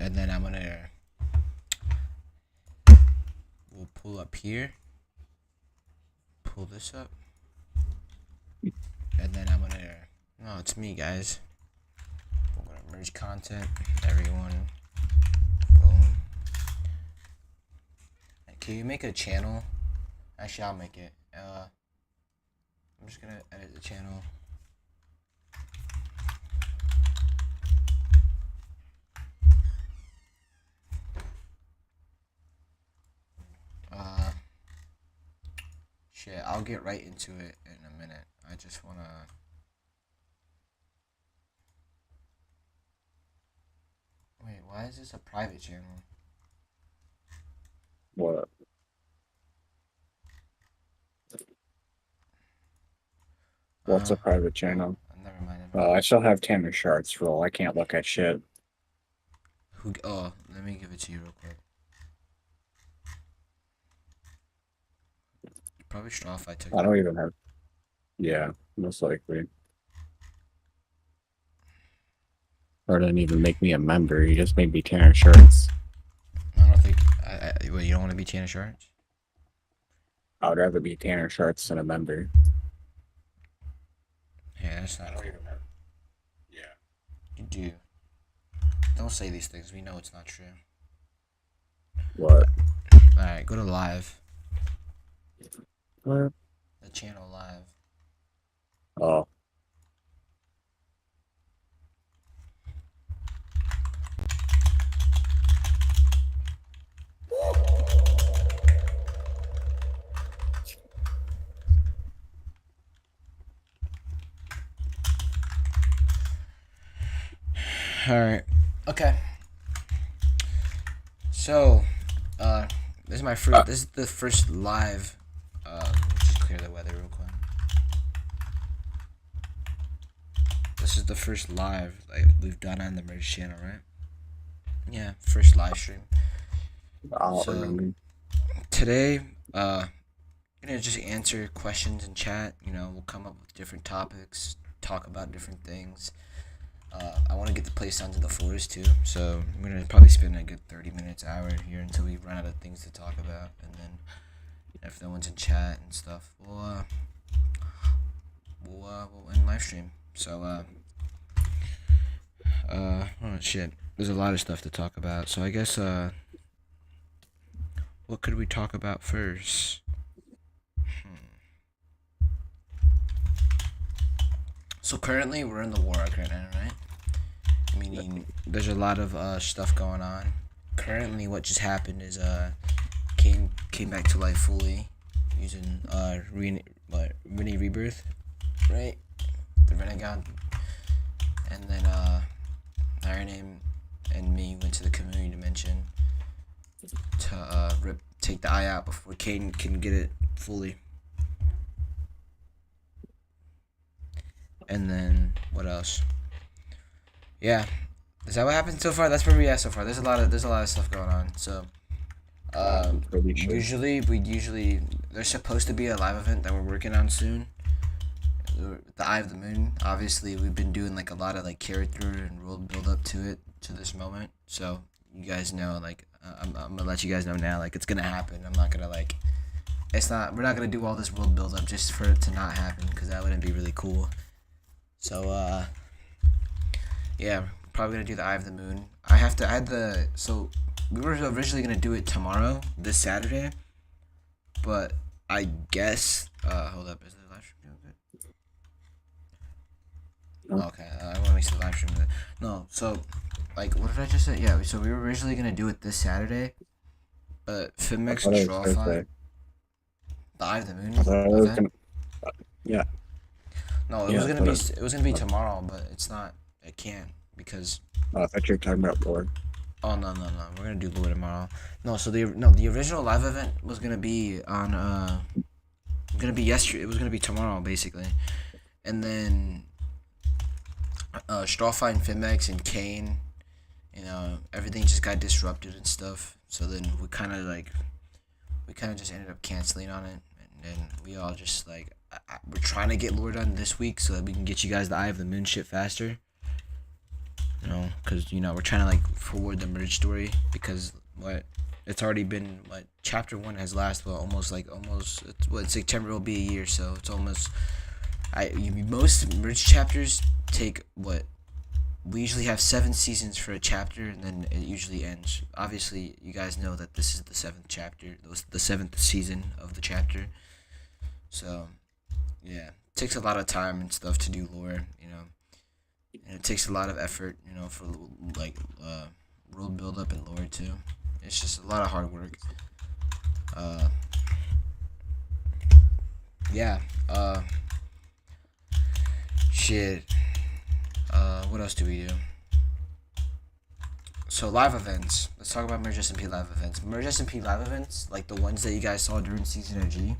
and then we'll pull up here, pull this up, and then no, it's me, guys. We're gonna merge content, everyone. Boom. Can you make a channel? Actually, I'll make it. I'm just gonna edit the channel. Shit, I'll get right into it in a minute. I just wanna. Wait, why is this a private channel? What? What's a private channel? Never mind. Never mind. I still have Tanner Shart's role. I can't look at shit. Oh, let me give it to you real quick. Probably straw if I took I it. don't even have. Yeah, most likely. Or didn't even make me a member. He just made me Tanner Shart's. I don't think. Wait, you don't want to be Tanner Sharts? I would rather be Tanner Shart's than a member. Yeah, that's not. I don't Cool. even have. Yeah. You do. Don't say these things. We know it's not true. What? Alright, go to live. What? The channel live. Oh. Alright. Okay. So, this is my first. This is the first live. Let me just clear the weather real quick. This is the first live we've done on the merge channel, right? Yeah, first live stream. I don't So remember. today, gonna just answer questions in chat. We'll come up with different topics, talk about different things. I want to get the place down to the fullest too, so I'm gonna probably spend a good 30 minutes, hour here until we run out of things to talk about, and then if no one's in chat and stuff, we'll end live stream. So oh shit, there's a lot of stuff to talk about. So I guess what could we talk about first? So currently we're in the war right now, right? Meaning there's a lot of stuff going on. Currently, what just happened is came back to life fully using Rene Rebirth, right? The Renegade, and then Iron Name and me went to the community dimension to take the eye out before Kane can get it fully. And then what else? Yeah, is that what happened so far? That's where we at so far. There's a lot of stuff going on. So, Pretty sure. usually there's supposed to be a live event that we're working on soon. The Eye of the Moon. Obviously, we've been doing like a lot of like character and world build up to it to this moment. So you guys know, like, I'm gonna let you guys know now, like it's gonna happen. I'm not gonna like. We're not gonna do all this world build up just for it to not happen, because that wouldn't be really cool. So yeah, probably gonna do the Eye of the Moon. So we were originally gonna do it tomorrow, this Saturday, but I guess hold up, is the live stream doing good? Okay, I want to make the live stream good. No, so like what did I just say? Yeah, so we were originally gonna do it this Saturday, but I Finmex thought and it was Strawfine, Thursday. the Eye of the Moon. I thought it Was was that? gonna. Yeah. No, Yeah. it was gonna be tomorrow, but it's not. It can't because. I thought you were talking about Lord. Oh no. We're gonna do Lure tomorrow. No, so the original live event was gonna be on gonna be yesterday. It was gonna be tomorrow basically, and then Strawfine, Finmex, and Kane, everything just got disrupted and stuff. So then we kind of just ended up canceling on it, and then we all just like we're trying to get Lure done this week so that we can get you guys the Eye of the Moon shit faster. You know, because we're trying to like forward the merge story because it's already been chapter 1 has lasted almost September will be a year, so it's almost most merge chapters take we usually have 7 seasons for a chapter, and then it usually ends. Obviously, you guys know that this is the 7th chapter, the 7th season of the chapter. So, yeah, it takes a lot of time and stuff to do lore, and it takes a lot of effort, for like world build up and lore too. It's just a lot of hard work. Uh, yeah. Shit. What else do we do? So live events. Let's talk about Merge SMP live events. Merge SMP live events, like the ones that you guys saw during season of G.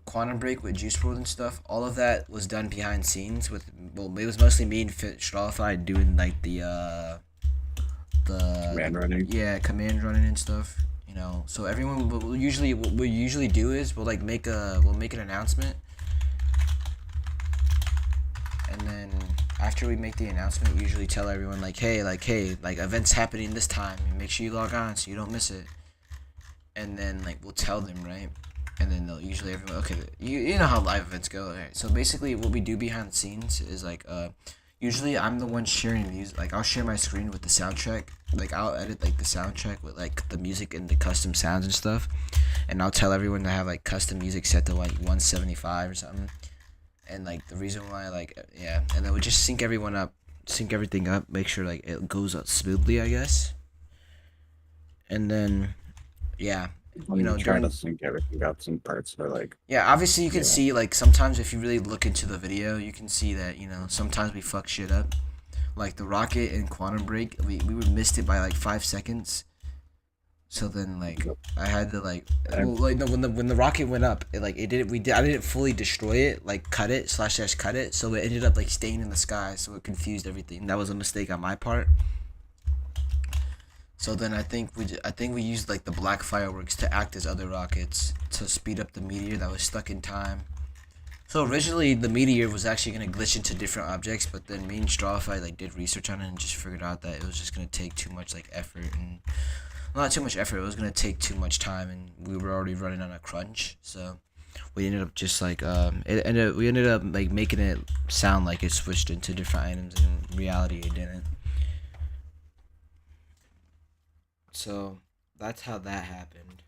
Quantum Break with Juice WRLD and stuff. All of that was done behind scenes with. Well, it was mostly me and Strawify doing like the command running. Yeah, command running and stuff. So everyone what we usually do is we'll make an announcement. And then after we make the announcement, we usually tell everyone hey, events happening this time, and make sure you log on so you don't miss it. And then we'll tell them, right? And then they'll usually everyone okay, you know how live events go. Right? So basically, what we do behind the scenes is usually I'm the one sharing music. I'll share my screen with the soundtrack. I'll edit the soundtrack with the music and the custom sounds and stuff. And I'll tell everyone to have custom music set to 175 or something. And the reason why and then we just sync everything up, make sure it goes out smoothly, I guess. And then Trying to sync everything up. Some parts are obviously you can see sometimes if you really look into the video, you can see that sometimes we fuck shit up. The rocket and quantum break, we missed it by 5 seconds. So then I had to when the rocket went up, I didn't fully destroy it, cut it / cut it, so it ended up staying in the sky, so it confused everything. That was a mistake on my part. So then I think we used the black fireworks to act as other rockets to speed up the meteor that was stuck in time. So originally the meteor was actually gonna glitch into different objects, but then me and Strawify did research on it and just figured out that it was just gonna take too much effort and not too much effort. It was gonna take too much time, and we were already running on a crunch. So we ended up just we ended up making it sound like it switched into different items, and in reality it didn't. So that's how that happened.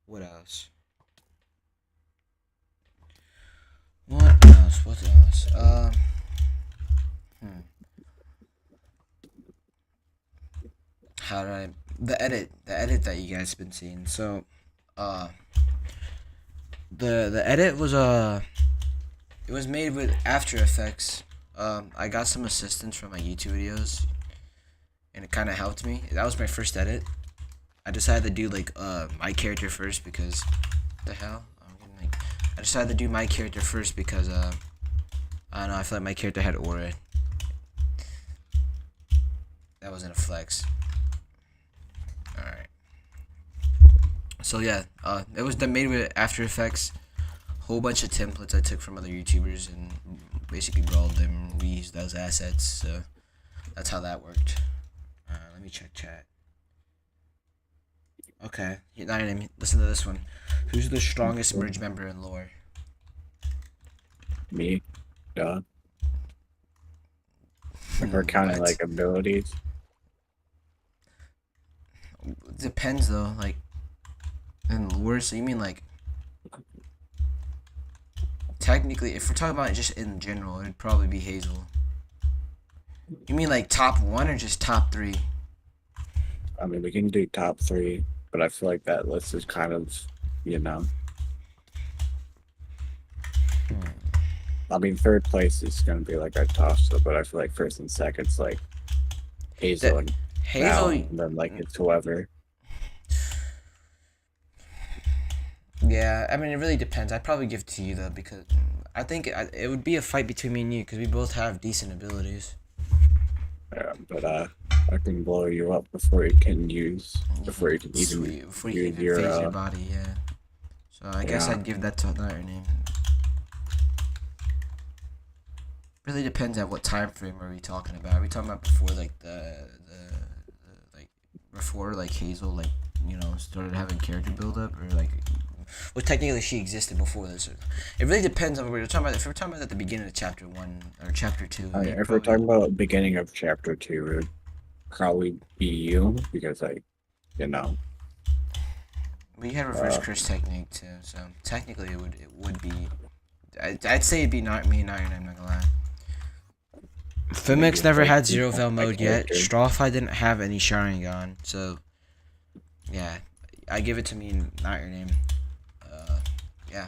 What else? What else? How did I the edit that you guys been seeing? So the edit was it was made with After Effects. I got some assistance from my YouTube videos, and it kind of helped me. That was my first edit. I decided to do my character first because the hell I decided to do my character first because I don't know, I feel like my character had aura. That wasn't a flex. Alright. So yeah, it was made with After Effects. Whole bunch of templates I took from other YouTubers and basically brawled them, reused those assets. So that's how that worked. Let me check chat. Okay, listen to this one. Who's the strongest merge member in lore? Me. Duh. If we're counting abilities. Depends though, in lore. So you mean technically, if we're talking about it just in general, it'd probably be Hazel. You mean top 1 or just top 3? I mean, we can do top 3, but I feel like that list is kind of, I mean, 3rd place is gonna be our toss up, but I feel like 1st and 2nd's Hazel and Val, and then it's whoever. Yeah, I mean, it really depends. I'd probably give it to you though, because I think it would be a fight between me and you because we both have decent abilities. Yeah, but I can blow you up before you can even phase your body. Yeah. So I guess I'd give that to another name. really depends on what time frame are we talking about. Are we talking about before like the like before like Hazel like started having character build up, or like well technically she existed before this. It really depends on what we're talking about. If we're talking about at the beginning of chapter 1 or chapter 2, If we're probably talking about beginning of chapter 2, it would probably be you because you know. we had reverse curse technique too, so technically it would be. I'd say it'd be not me and Iron. I'm not gonna lie. Fimix never had zero vel mode yet. Strawfy didn't have any Sharingan, so yeah, I give it to me, not your name. Yeah.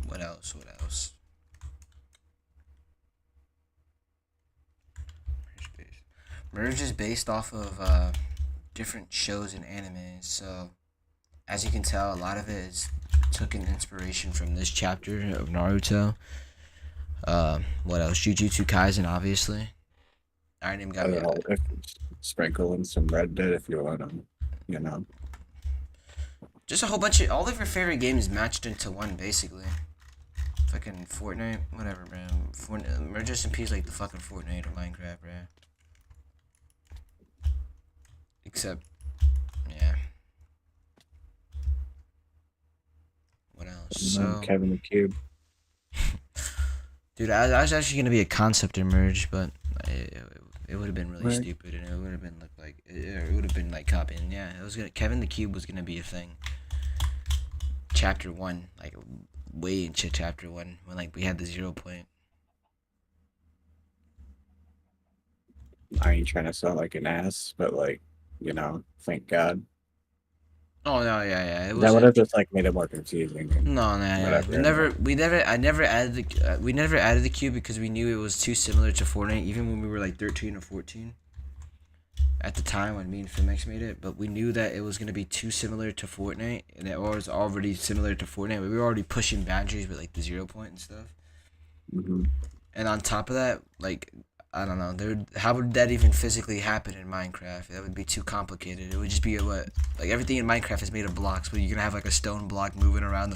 What else? What else? Merge is based off of different shows and animes, so as you can tell, a lot of it is took an inspiration from this chapter of Naruto. What else? Jujutsu Kaisen, obviously. Iron Name got me. Sprinkle in some Red Dead if you want to, Just a whole bunch of all of your favorite games matched into one, basically. Fucking Fortnite, whatever, man. Merge SMP is like the fucking Fortnite or Minecraft, bro. Except, yeah. What else? So Kevin the Cube. Dude, I was actually gonna be a concept in Merge, but it would have been really stupid, and it would have been it would have been like copying. Yeah, it was gonna Kevin the Cube was gonna be a thing. Chapter 1, like way into chapter 1 when like we had the 0 point. I ain't trying to sound like an ass, but like, thank God. Oh no, yeah. That would have just like made it more confusing. No, yeah. We never added the cube because we knew it was too similar to Fortnite, even when we were like 13 or 14. At the time when me and Fimix made it, but we knew that it was gonna be too similar to Fortnite, and it was already similar to Fortnite. We were already pushing boundaries with like the 0 point and stuff. Mm-hmm. And on top of that, like I don't know, how would that even physically happen in Minecraft? That would be too complicated. It would just be like everything in Minecraft is made of blocks, but you're gonna have like a stone block moving around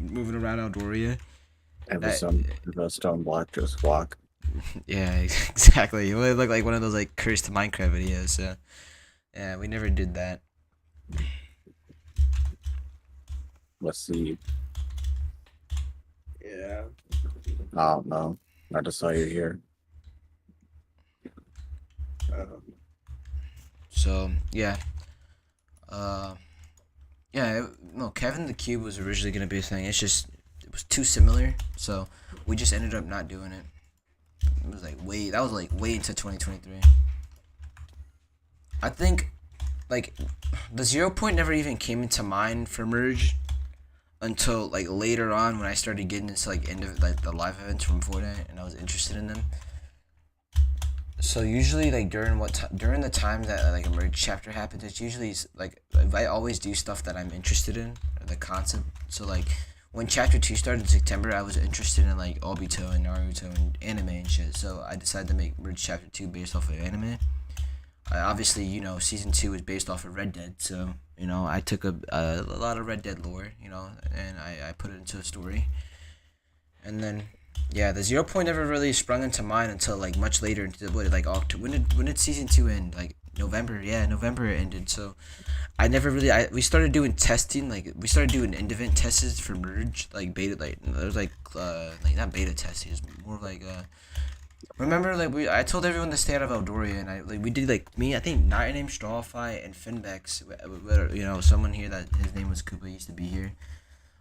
moving around Eldoria. Every stone block just walk. Yeah, exactly. It would look like one of those like cursed Minecraft videos. So yeah, we never did that. Let's see. Yeah. Oh no, I just saw you here. So yeah, no. Kevin the Cube was originally gonna be a thing. It was too similar, so we just ended up not doing it. It was like way into 2023. I think like the 0 point never even came into mind for Merge until like later on when I started getting into like end of like the live events from Fortnite and I was interested in them. So usually like during the time that like a Merge chapter happens, it's usually like I always do stuff that I'm interested in, or the concept. So like when chapter 2 started in September, I was interested in like Obito and Naruto and anime and shit. So I decided to make Merge chapter 2 based off of anime. Obviously, season 2 is based off of Red Dead, so I took a lot of Red Dead lore, and I put it into a story. And then yeah, the 0 point never really sprung into mind until like much later into like October. When did season 2 end? Like November. Yeah, November it ended. So I never really we started doing testing, like we started doing end event tests for Merge, like beta, like it was like not beta testing, it was more like remember like I told everyone to stay out of Eldoria, and we did like I think Night Name, Strawfy, and Finbex, someone here that his name was Koopa used to be here.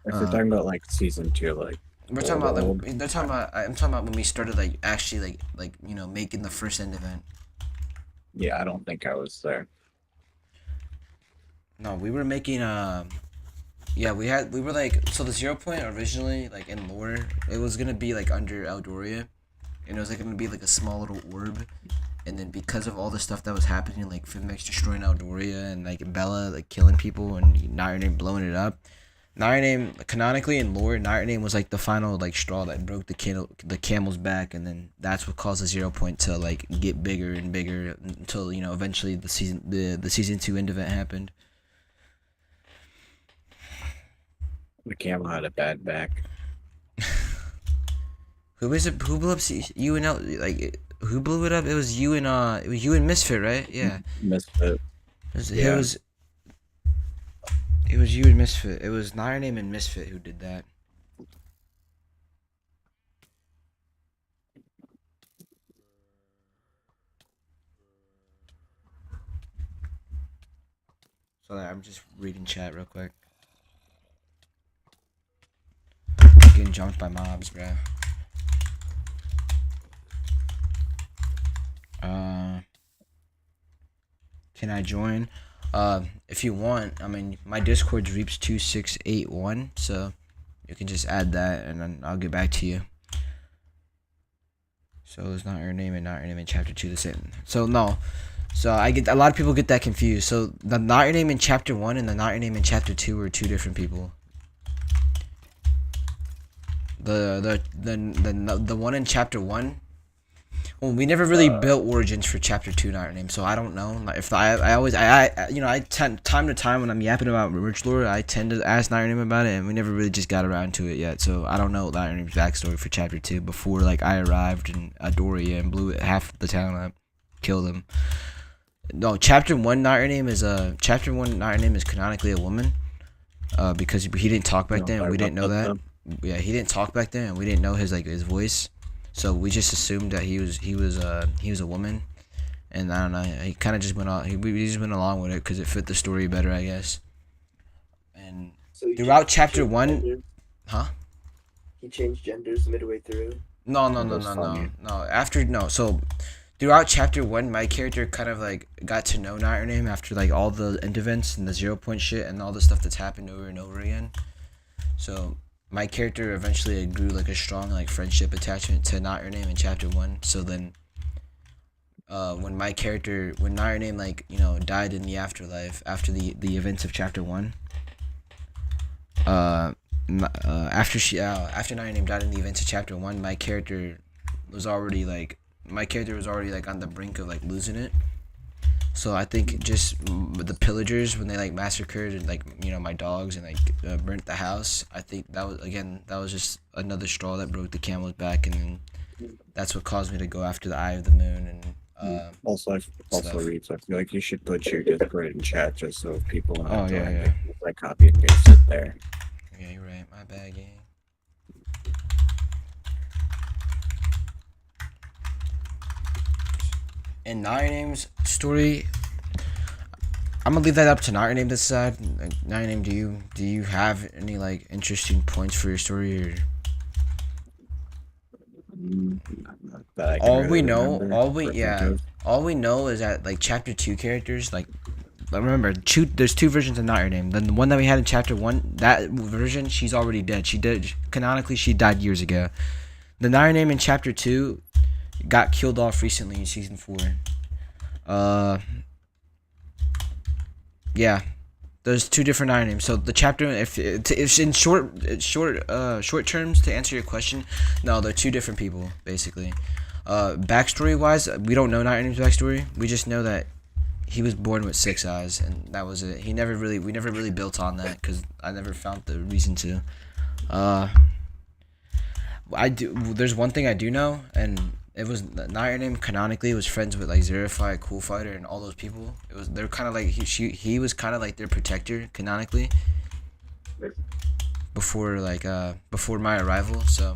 If we're talking about like season 2, like we're talking about I'm talking about when we started like actually like making the first end event. Yeah, I don't think I was there. No, we were making yeah, we were like, so the 0 point originally like in lore, it was gonna be like under Eldoria, and it was like gonna be like a small little orb, and then because of all the stuff that was happening, like Finmex destroying Eldoria and like Bella like killing people and Night Name blowing it up, Night Name canonically in lore, Night Name was like the final like straw that broke the camel's back, and then that's what caused the 0 point to like get bigger and bigger until eventually the season 2 end event happened. The camel had a bad back. Who was it? Who blew up you and like who blew it up? It was you and Misfit, right? Yeah. Misfit. It was you and Misfit. It was Night Name and Misfit who did that. So I'm just reading chat real quick. Getting jumped by mobs, bro. Can I join? If you want, I mean, my Discord's Reaps2681, so you can just add that, and then I'll get back to you. So it's not your name and not your name in chapter 2 the same. So no. So I get a lot of people get that confused. So the not your name in chapter 1 and the not your name in chapter 2 are two different people. The one in chapter 1. Well, we never really built origins for chapter 2 not your name, so I don't know. If I always time to time when I'm yapping about merch lore, I tend to ask not your name about it, and we never really just got around to it yet. So I don't know not your name's backstory for chapter 2 before like I arrived in Adoria and blew half the town up, killed him. No, chapter 1 not your name is chapter 1 not your name is canonically a woman, because he didn't talk back then. And we didn't know that. Yeah, he didn't talk back then, and we didn't know his voice. So we just assumed that he was a woman, and I don't know. He kind of just went on. We just went along with it because it fit the story better, I guess. And so throughout chapter 1, genders? Huh? He changed genders midway through. No. So throughout chapter 1, my character kind of like got to know not your name after like all the end events and the 0 point shit and all the stuff that's happened over and over again. So my character eventually grew like a strong like friendship attachment to not your name in chapter 1. So then when not your name died in the afterlife after the events of chapter 1, after not your name died in the events of chapter 1, my character was already on the brink of like losing it. So I think just the pillagers, when they like massacred and my dogs and burnt the house, I think that was just another straw that broke the camel's back, and then that's what caused me to go after the Eye of the Moon. And also Reaps, I feel like you should put your Discord in chat just so people know. Oh yeah. Like copy and paste it there. Yeah, you're right. My bad, gang. And not your name's story, I'm gonna leave that up to not your name to decide. Not your name, do you have any like interesting points for your story, or all we know is that like chapter 2 characters, like remember there's two versions of not your name. Then the one that we had in chapter 1, that version, she's already dead. She died years ago. The not your name in chapter 2 got killed off recently in season 4. Yeah, there's two different not your names. So the chapter, if in short terms to answer your question, no, they're two different people basically. Backstory wise, we don't know not your name's backstory. We just know that he was born with 6 eyes, and that was it. We never really built on that because I never found the reason to. There's one thing I do know, and it was not your name canonically was friends with like Zerify, Cool Fighter, and all those people. They're kind of like he was kind of like their protector canonically before my arrival. So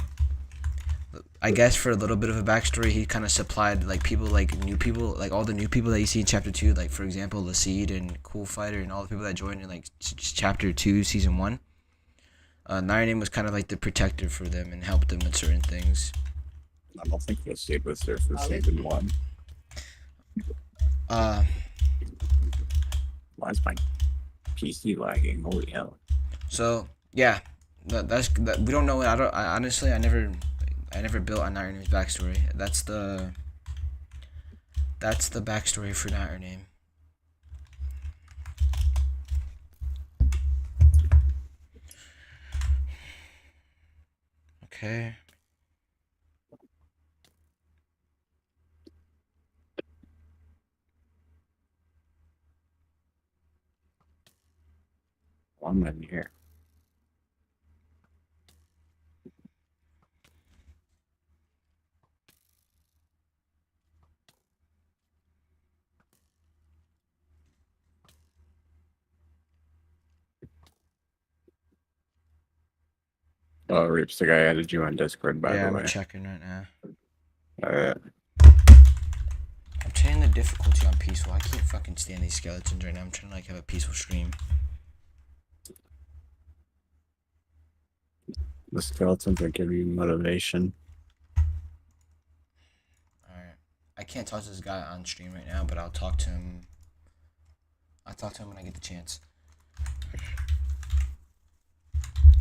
I guess for a little bit of a backstory, he kind of supplied like people, like new people, like all the new people that you see in chapter 2, like for example Laseed and Cool Fighter and all the people that joined in like chapter 2 season 1. Not your name was kind of like the protector for them and helped them with certain things. I don't think Laseed was there for season 1. Why is my PC lagging? Holy hell! So yeah, that's we don't know. I honestly never built on Not Your Name's backstory. That's the backstory for Not Your Name. Okay. I'm in here. Oh, Reeps, the guy added you on Discord, by Yeah, the I'm way. checking right now. Alright. I'm changing the difficulty on peaceful. I can't fucking stand these skeletons right now. I'm trying to like have a peaceful stream. The skeletons are giving you motivation. Alright. I can't talk to this guy on stream right now, but I'll talk to him. I'll talk to him when I get the chance.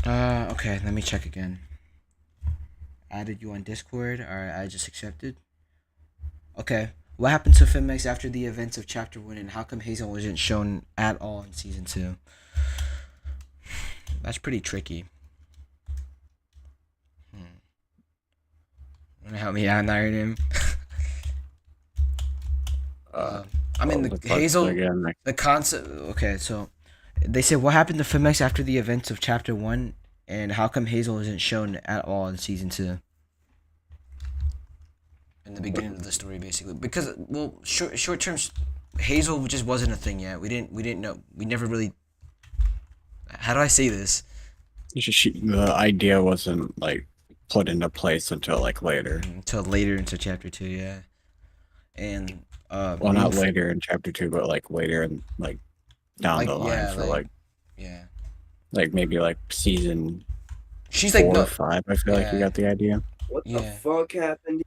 Okay, let me check again. Added you on Discord. Alright, I just accepted. Okay. What happened to Finmex after the events of Chapter 1, and how come Hazel wasn't shown at all in Season 2? That's pretty tricky. Wanna help me out, him? I mean, the Hazel, again, the concept. Okay, so they said what happened to Finmex after the events of Chapter 1, and how come Hazel isn't shown at all in Season 2? In the beginning of the story, basically, because well, short term, Hazel just wasn't a thing yet. We didn't know. We never really. How do I say this? The idea wasn't like put into place until like later. Until later into Chapter 2, yeah. And well, not later in Chapter 2, but like later in like down like, the line, yeah, for like yeah, like maybe like season. She's 4 like no, or 5. I feel like you got the idea. What the fuck happened?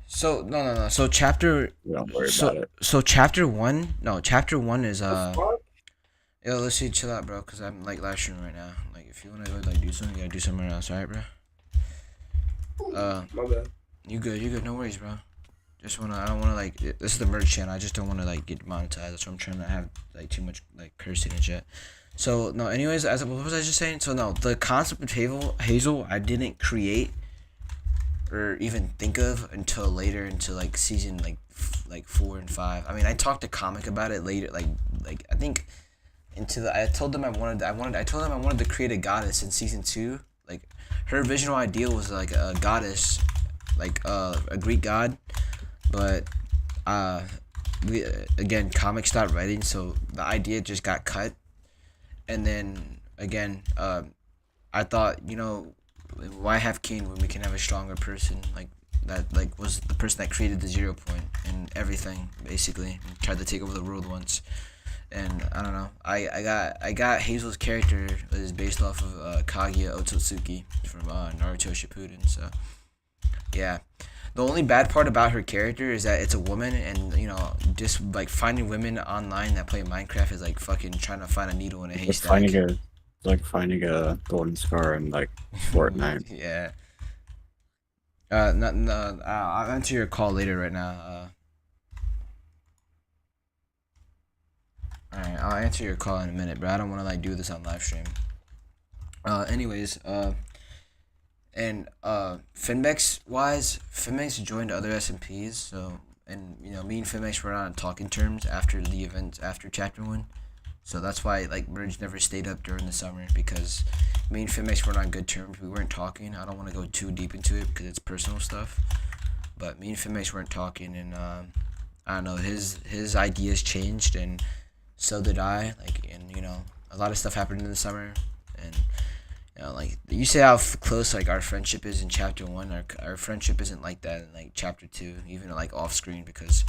So no. So chapter. Don't worry about it. So chapter 1. No, chapter 1 is Yo, let's see, chill out, bro. Cause I'm like live streaming right now. Like, if you wanna go like do something, you gotta do something else, alright, bro? My bad. You good? No worries, bro. I don't wanna like. This is the merch channel. I just don't wanna like get monetized. So I'm trying to have like too much like cursing and shit. So no. Anyways, what was I just saying? So no, the concept of Hazel, I didn't create or even think of until later, into like season like 4 and 5. I mean, I talked to Comic about it later. Like I think I told them I wanted to create a goddess in season 2. Like her original idea was like a goddess, like a Greek god, but we again Comic stopped writing, so the idea just got cut. And then again, I thought, why have Kane when we can have a stronger person like that, like was the person that created the 0 point and everything, basically, and tried to take over the world once. And I don't know, I got Hazel's character is based off of Kaguya Otsutsuki from Naruto Shippuden. So yeah, the only bad part about her character is that it's a woman, and just like finding women online that play Minecraft is like fucking trying to find a needle in a haystack. Finding a golden scar in like Fortnite. Yeah. I'll answer your call later right now. Alright, I'll answer your call in a minute, but I don't want to like do this on live stream. Anyways, and Finmex joined other SMPs, so, and me and Finmex were on talking terms after the event, after Chapter 1. So that's why like Merge never stayed up during the summer, because me and Finmex were on good terms. We weren't talking. I don't want to go too deep into it because it's personal stuff. But me and Finmex weren't talking, and I don't know, his ideas changed, and so did I. Like, and a lot of stuff happened in the summer, and like you say how close like our friendship is in Chapter 1. Our friendship isn't like that in like Chapter 2, even like off screen, because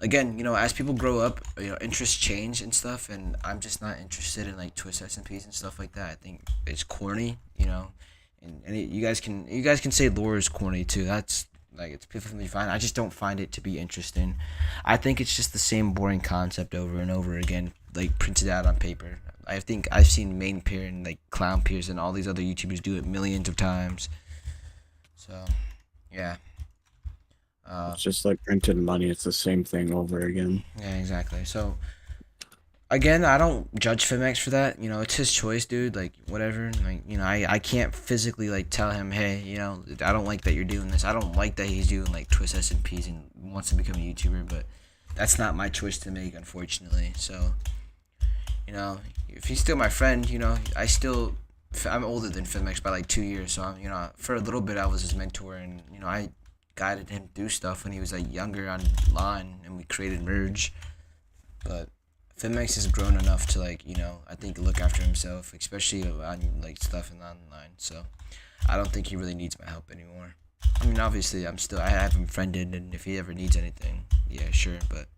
again, as people grow up, interests change and stuff, and I'm just not interested in like twist SMPs and stuff like that. I think it's corny, and you guys can say lore is corny too. That's like, it's perfectly fine. I just don't find it to be interesting. I think it's just the same boring concept over and over again, like printed out on paper. I think I've seen Main Peer and like Clown Peers and all these other YouTubers do it millions of times. So, yeah. It's just like printed money. It's the same thing over again. Yeah, exactly. So, again, I don't judge Fimex for that. It's his choice, dude. Like, whatever. Like, I can't physically like tell him, hey, I don't like that you're doing this. I don't like that he's doing like twist SMPs and wants to become a YouTuber, but that's not my choice to make, unfortunately. So, if he's still my friend, I'm older than Fimex by like 2 years. So, for a little bit, I was his mentor, and I guided him through stuff when he was like younger online, and we created Merge, but Finmax has grown enough to like I think look after himself, especially on like stuff in online. So I don't think he really needs my help anymore. I mean, obviously I have him friended, and if he ever needs anything, yeah, sure. But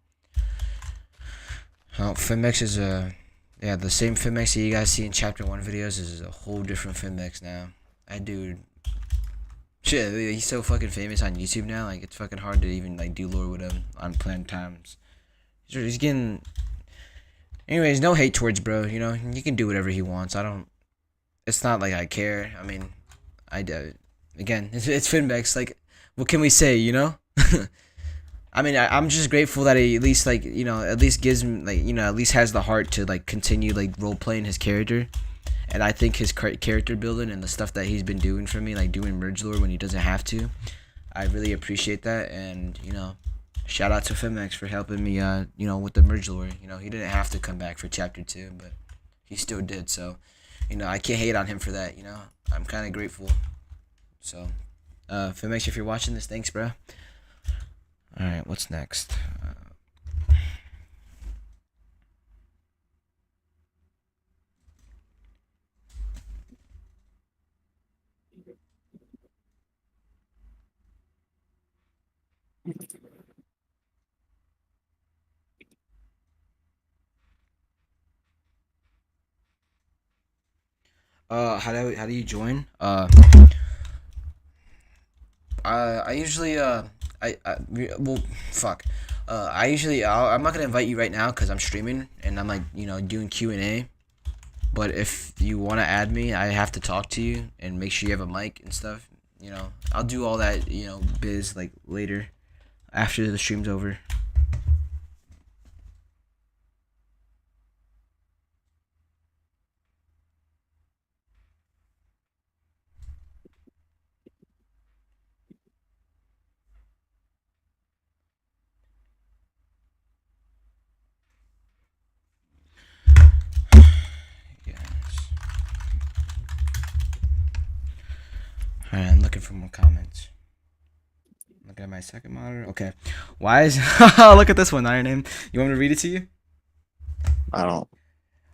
Finmax is yeah, the same Finmax that you guys see in Chapter 1 videos is a whole different Finmax now. That dude, shit, he's so fucking famous on YouTube now. Like it's fucking hard to even like do lore with him on planned times. He's getting. Anyways, no hate towards bro. He can do whatever he wants. I don't. It's not like I care. I mean, I do. Again, it's Finbex. Like, what can we say? I mean, I'm just grateful that he at least like at least gives him like at least has the heart to like continue like role playing his character. And I think his character building and the stuff that he's been doing for me, like doing merge lore when he doesn't have to, I really appreciate that. And shout out to Fimex for helping me, with the merge lore. He didn't have to come back for chapter 2, but he still did. So, I can't hate on him for that. I'm kind of grateful. So, Fimex, if you're watching this, thanks, bro. All right, what's next? How do you join? I usually well, fuck. I'm not gonna invite you right now because I'm streaming and I'm like doing Q&A. But if you want to add me, I have to talk to you and make sure you have a mic and stuff. I'll do all that biz like later after the stream's over. Yes. Alright, I'm looking for more comments. Looking at my second monitor. Okay. Why is look at this one, not your name. You want me to read it to you? I don't.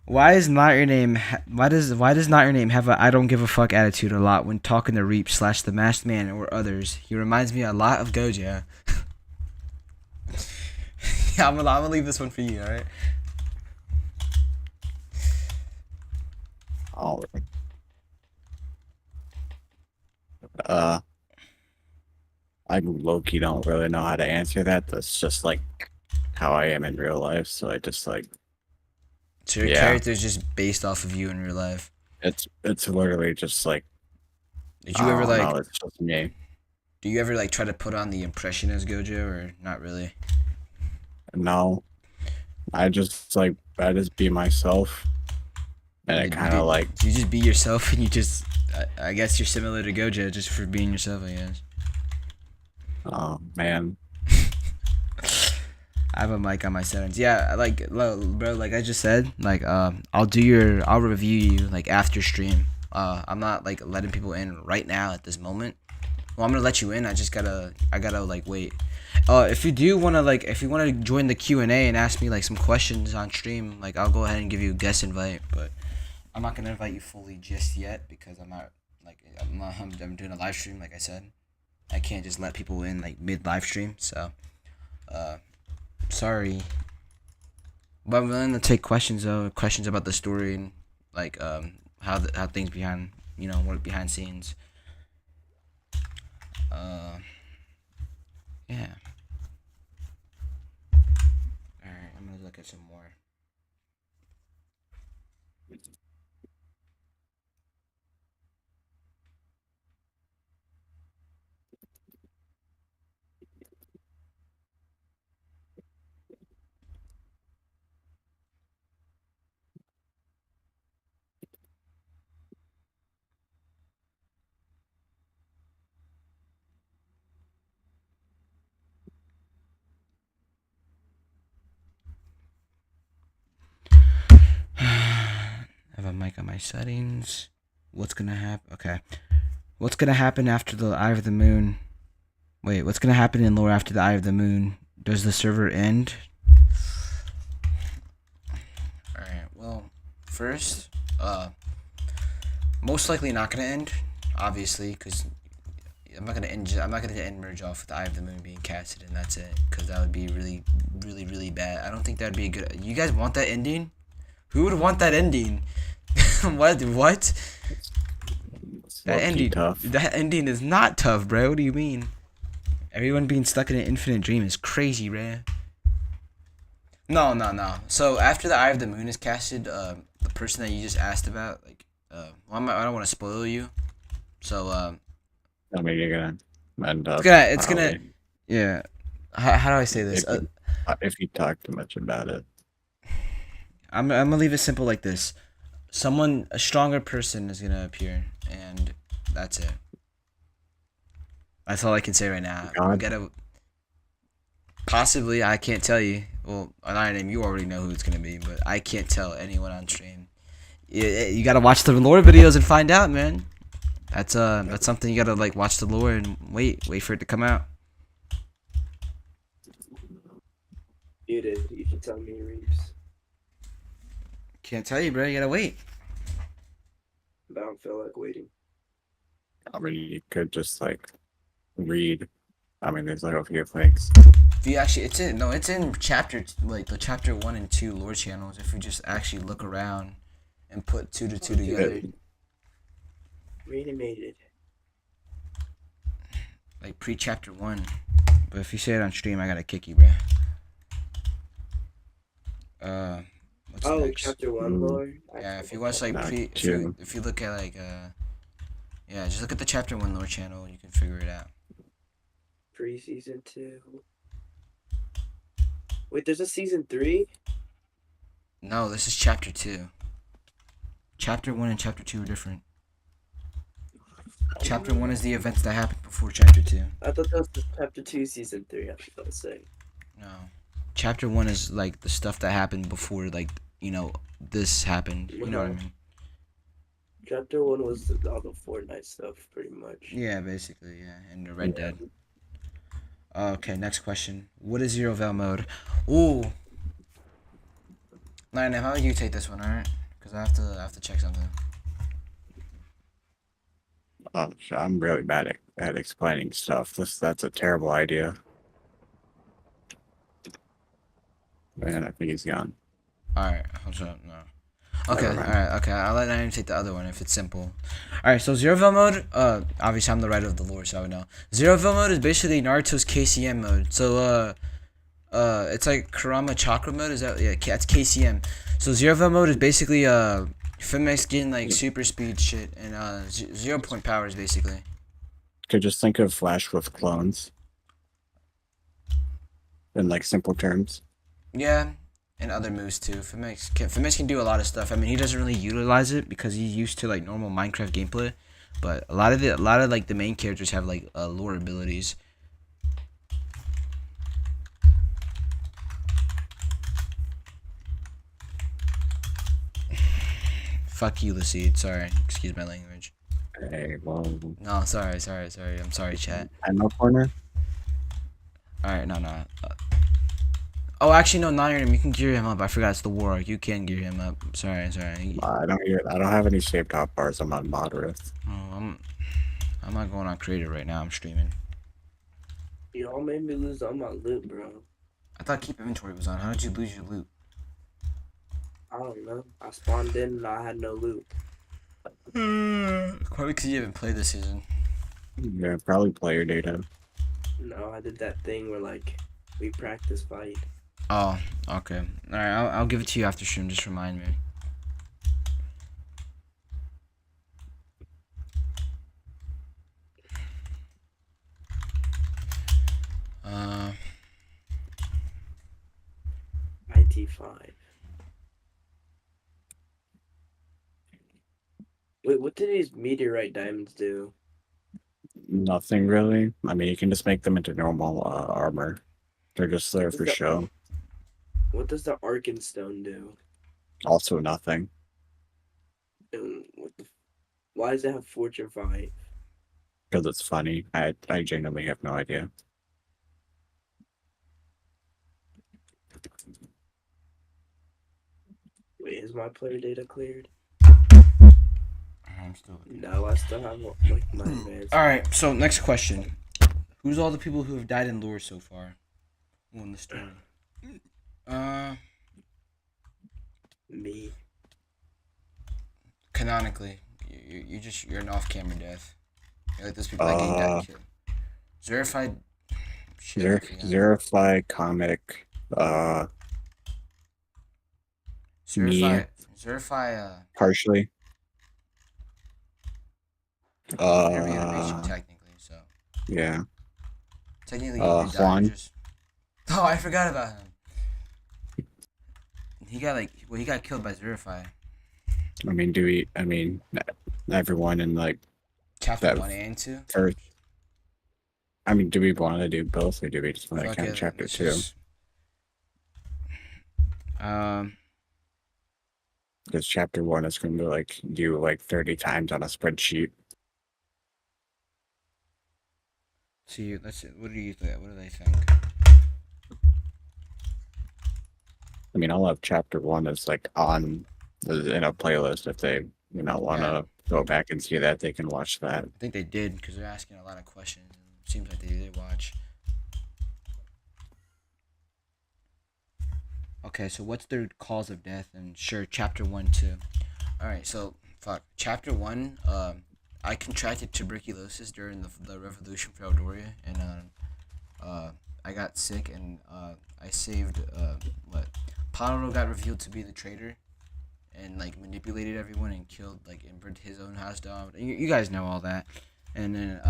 Why is not your name? Why does not your name have a I don't give a fuck attitude a lot when talking to Reap / the Masked Man or others? He reminds me a lot of Gojo. Yeah, I'm gonna leave this one for you. All right. All right. I low-key don't really know how to answer that. That's just like how I am in real life. So I just like. So your character's just based off of you in real life. It's literally just like. Did you ever like? No, it's just me. Do you ever like try to put on the impression as Gojo or not really? No, I just be myself, and it kind of like. You just be yourself, and you just. I guess you're similar to Gojo just for being yourself. I guess. Oh man. I have a mic on my settings. Yeah, like, bro, like I just said, like, I'll review you like after stream. I'm not like letting people in right now at this moment. Well, I'm gonna let you in. I gotta like wait. If you wanna join the Q&A and ask me like some questions on stream, like I'll go ahead and give you a guest invite, but I'm not gonna invite you fully just yet because I'm doing a live stream, like I said. I can't just let people in like mid live stream, so sorry. But I'm willing to take questions though, questions about the story and like how things behind what behind scenes. Yeah. Alright, I'm gonna look at some more. a mic on my settings. What's gonna happen? Okay. What's gonna happen after the Eye of the Moon? Wait, what's gonna happen in lore after the Eye of the Moon? Does the server end? Alright, well, first, most likely not gonna end, obviously, because I'm not gonna end merge off with the Eye of the Moon being casted and that's it, because that would be really, really, really bad. I don't think that would be a good. You guys want that ending? Who would want that ending? What? That ending. Tough. That ending is not tough, bro. What do you mean? Everyone being stuck in an infinite dream is crazy, bro. No. So after the Eye of the Moon is casted, the person that you just asked about, like, well, I don't want to spoil you. So, I mean, you're gonna end up. It's gonna. Yeah. How do I say this? If you talk too much about it. I'm gonna leave it simple like this. A stronger person is gonna appear, and that's it. That's all I can say right now. God. We gotta. Possibly, I can't tell you. Well, on name, you already know who it's gonna be, but I can't tell anyone on stream. You gotta watch the lore videos and find out, man. That's something you gotta like watch the lore and wait for it to come out. You should tell me, Reeves. Can't tell you, bro. You gotta wait. But I don't feel like waiting. I mean, you could just like read. I mean, there's like a few things. If you actually, it's in chapter, like the chapter 1 and 2 lore channels. If you just actually look around and put 2 to 2 together. Really made it. Like pre-chapter 1. But if you say it on stream, I gotta kick you, bro. What's next? Chapter 1 lore? Yeah, if you watch like if you look at like yeah, just look at the chapter 1 lore channel, you can figure it out. Pre-season 2. Wait, there's a season 3? No, this is chapter 2. Chapter 1 and chapter 2 are different. Chapter 1 is the events that happened before chapter 2. I thought that was the chapter 2, season 3, I was gonna say. No. Chapter 1 is like the stuff that happened before, like, you know, this happened. You know what I mean? Chapter 1 was all the Fortnite stuff, pretty much. Yeah, basically, yeah. And the Red Dead. Okay, next question. What is Zero Val mode? Ooh. Lionel, how about you take this one, alright? Because I have to check something. Oh, I'm really bad at explaining stuff. That's a terrible idea. Man, I think he's gone. Alright, hold up, no. Okay, alright, okay. I'll let Nine take the other one if it's simple. Alright, so Zero Val mode, obviously I'm the writer of the lore, so I would know. Zero Val mode is basically Naruto's KCM mode. So, it's like Kurama Chakra mode, is that, yeah, that's KCM. So Zero Val mode is basically, Finmax getting, like, super speed shit, and, 0 point powers, basically. Could just think of Flash with clones. In, like, simple terms. Yeah, and other moves too. Finmax can do a lot of stuff. I mean, he doesn't really utilize it because he's used to like normal Minecraft gameplay, but a lot of like the main characters have like lore abilities. Fuck you, Lucide. Sorry, excuse my language. Hey, well. No, sorry. I'm sorry, chat. Ammo corner. All right, no. Oh, actually, no, not him. You can gear him up. I forgot it's the war. You can gear him up. Sorry. I don't have any shaped top bars. I'm on moderate. Oh, I'm not going on creative right now. I'm streaming. Y'all made me lose all my loot, bro. I thought keep inventory was on. How did you lose your loot? I don't know. I spawned in and I had no loot. Probably because you haven't played this season. Yeah, probably player data. No, I did that thing where like we practice fight. Oh, okay. All right, I'll give it to you after stream. Just remind me. IT5. Wait, what do these meteorite diamonds do? Nothing really. I mean, you can just make them into normal armor. They're just there for show. What does the Arkenstone do? Also nothing. And what the? Why does it have Fortune 5? Because it's funny. I genuinely have no idea. Wait, is my player data cleared? I'm still looking. No, I still have like my advanced. All right. So next question: who's all the people who have died in lore so far? Well, in the story. Me. Canonically, you're an off-camera death. You're like those people that get died killed. Zerified. Shit. Zerify comic. Me Zerify. partially. Your reanimation technically. So Yeah. technically, you did die. Juan. Just. Oh, I forgot about him. He got killed by Zerify. I mean, everyone in like Chapter 1 and 2. First, I mean, do we want to do both, or do we just want to count chapter 2? Just, because chapter 1 is going to like do like 30 times on a spreadsheet. See, let's see. What do you think? What do they think? I mean, I'll have chapter 1 as like on in a playlist if they want to go back and see that, they can watch that. I think they did because they're asking a lot of questions. It seems like they did watch. Okay, so what's their cause of death? And sure, chapter 1 too. All right, so chapter 1. I contracted tuberculosis during the revolution for Eldoria, and I got sick, and I saved Panoro got revealed to be the traitor, and like manipulated everyone and killed and burned his own house down. You guys know all that, and then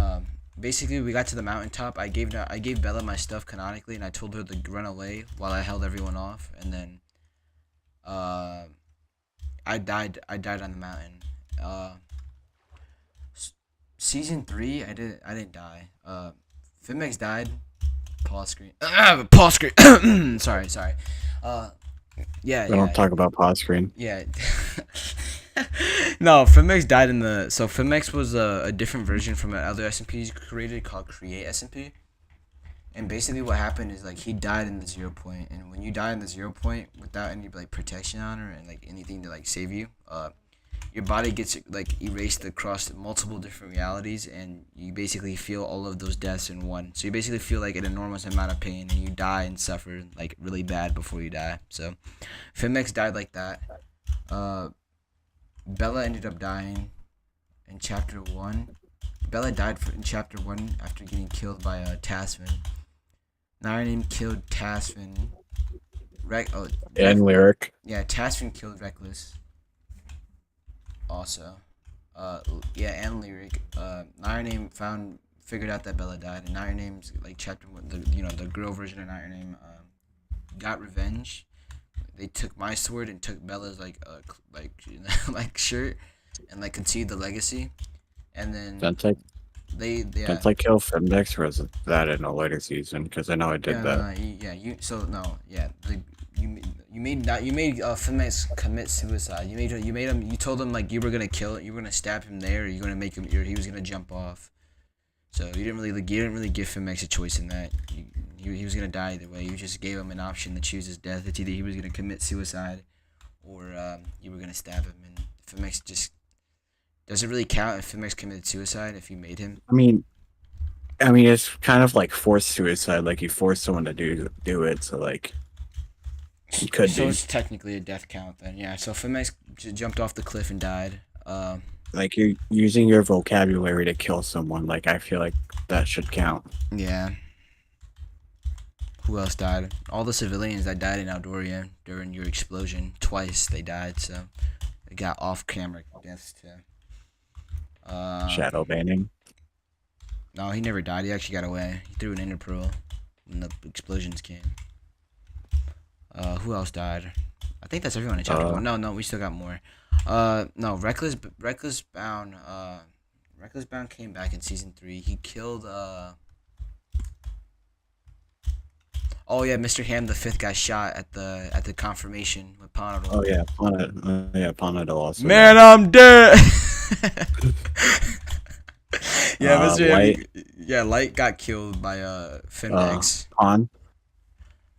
basically we got to the mountaintop. I gave Bella my stuff canonically, and I told her to run away while I held everyone off, and then I died on the mountain. Season 3, I didn't die. Fimex died. Pause screen. Pause screen. sorry. Yeah. We don't talk about pause screen. Yeah. No, Fimex died in the. So Fimex was a different version from another SMP created called Create SMP. And basically what happened is he died in the 0 point, and when you die in the 0 point without any protection on her and anything to save you, your body gets erased across multiple different realities, and you basically feel all of those deaths in one. So you basically feel an enormous amount of pain, and you die and suffer really bad before you die. So Fimex died like that. Bella ended up dying in chapter 1. Bella died in chapter 1 after getting killed by Tasman. Naraname killed Tasman. And Lyric. Yeah, Tasman killed Reckless. Also, and Lyric. Naraname figured out that Bella died, and Naraneme's chapter 1, the girl version of Naraname got revenge. They took my sword and took Bella's shirt and continued the legacy, and then Don't they kill Femdex, or was that in a later season? Because I know I did that. You made Femdex commit suicide. You told him you were gonna stab him there, or you're gonna make him, or he was gonna jump off. So you didn't really give Femdex a choice in that. He was gonna die either way. You just gave him an option to choose his death. It's either he was gonna commit suicide, or you were gonna stab him. And Femdex just. Does it really count if Fimex committed suicide if you made him? I mean, it's kind of like forced suicide. You force someone to do it, so he could be. So it's technically a death count then, yeah. So Fimex jumped off the cliff and died. You're using your vocabulary to kill someone. I feel like that should count. Yeah. Who else died? All the civilians that died in Eldoria during your explosion. Twice they died, so they got off-camera deaths too. Shadow banning. No, he never died. He actually got away. He threw an interpearl when the explosions came. Who else died? I think that's everyone in chapter 1. No, we still got more. No, Reckless Bound came back in season 3. He killed Oh yeah, Mr. Ham the fifth got shot at the confirmation with Ponadol. Oh yeah, Ponadol also. Man, I'm dead. Yeah, Mr. Light. Yeah, Light got killed by Fimex.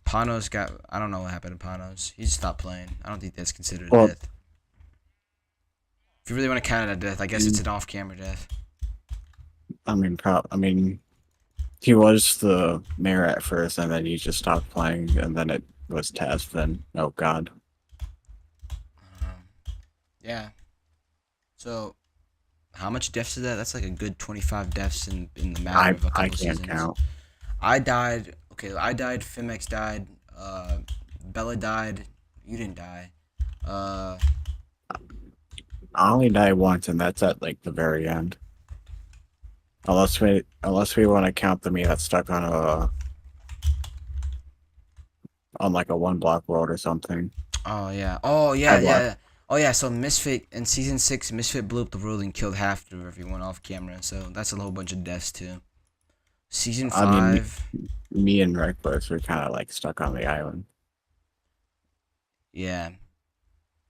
Panos got. I don't know what happened to Panos. He just stopped playing. I don't think that's considered a death. If you really want to count it a death, I guess it's an off-camera death. I mean, he was the mayor at first, and then he just stopped playing, and then it was Taz. Then, oh god. Yeah. So, how much deaths is that? That's like a good 25 deaths in the matter of a couple seasons. I can't count. I died. Okay, I died. Fimex died. Bella died. You didn't die. I only died once, and that's at like the very end. Unless we want to count the me that's stuck on like a 1 block world or something. Oh yeah. Oh yeah. Oh yeah. So Misfit in season 6, Misfit blew up the world and killed half of everyone off camera. So that's a whole bunch of deaths too. Season 5. I mean, me and Reckless were kind of like stuck on the island. Yeah.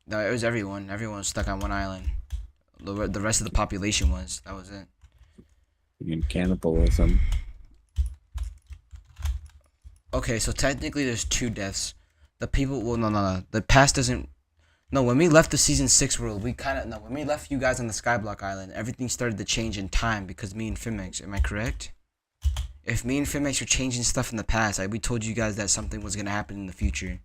No, it was everyone. Everyone was stuck on one island. The rest of the population was. That was it. And cannibalism. Okay, so technically there's 2 deaths. The people. Well, no. The past doesn't. No, when we left the season 6 world, when we left you guys on the Skyblock Island, everything started to change in time because me and Fimex. Am I correct? If me and Fimex are changing stuff in the past, we told you guys that something was gonna happen in the future.